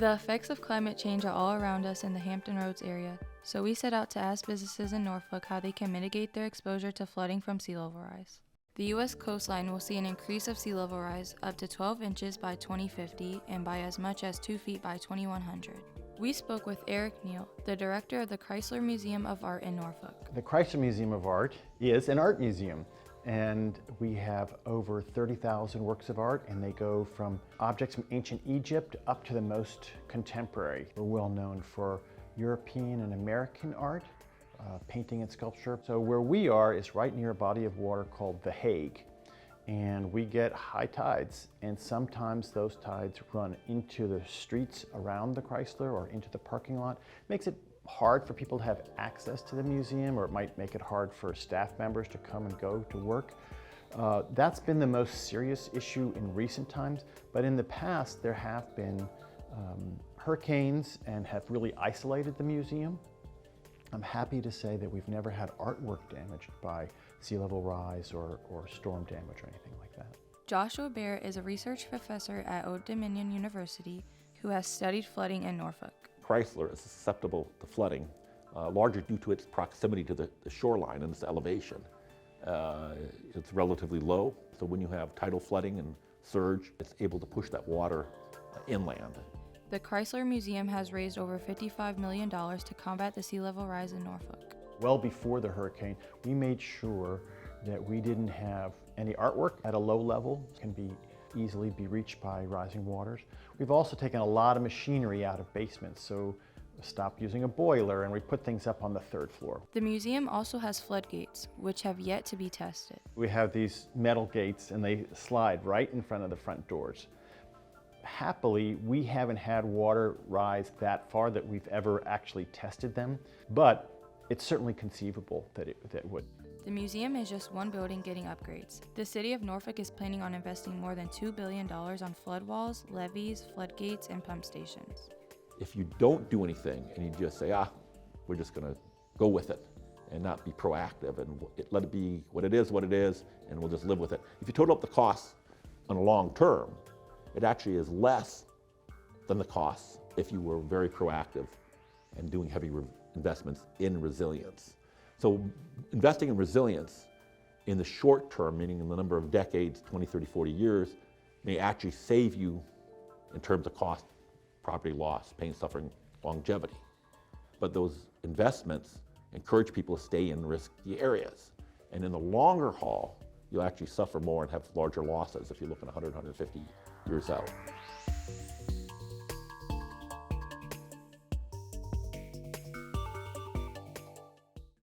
The effects of climate change are all around us in the Hampton Roads area, so we set out to ask businesses in Norfolk how they can mitigate their exposure to flooding from sea level rise. The U.S. coastline will see an increase of sea level rise up to 12 inches by 2050 and by as much as 2 feet by 2100. We spoke with Eric Neal, the director of the Chrysler Museum of Art in Norfolk. The Chrysler Museum of Art is an art museum, and we have over 30,000 works of art, and they go from objects from ancient Egypt up to the most contemporary. We're well known for European and American art, painting and sculpture. So where we are is right near a body of water called the Hague, and we get high tides, and sometimes those tides run into the streets around the Chrysler or into the parking lot. Makes it hard for people to have access to the museum, or it might make it hard for staff members to come and go to work. That's been the most serious issue in recent times, but in the past there have been hurricanes and have really isolated the museum. I'm happy to say that we've never had artwork damaged by sea level rise or storm damage or anything like that. Joshua Bear is a research professor at Old Dominion University who has studied flooding in Norfolk. Chrysler is susceptible to flooding, largely due to its proximity to the shoreline and its elevation. It's relatively low, so when you have tidal flooding and surge, it's able to push that water inland. The Chrysler Museum has raised over $55 million to combat the sea level rise in Norfolk. Well before the hurricane, we made sure that we didn't have any artwork at a low level. It can easily be reached by rising waters. We've also taken a lot of machinery out of basements, so we stopped using a boiler and we put things up on the 3rd floor. The museum also has floodgates, which have yet to be tested. We have these metal gates and they slide right in front of the front doors. Happily, we haven't had water rise that far that we've ever actually tested them, but it's certainly conceivable that it would. The museum is just one building getting upgrades. The city of Norfolk is planning on investing more than $2 billion on flood walls, levees, floodgates, and pump stations. If you don't do anything and you just say, we're just going to go with it and not be proactive and let it be what it is, and we'll just live with it. If you total up the costs on a long term, it actually is less than the costs if you were very proactive and doing heavy investments in resilience. So investing in resilience in the short term, meaning in the number of decades, 20, 30, 40 years, may actually save you in terms of cost, property loss, pain, suffering, longevity. But those investments encourage people to stay in risky areas. And in the longer haul, you'll actually suffer more and have larger losses if you look at 100, 150 years out.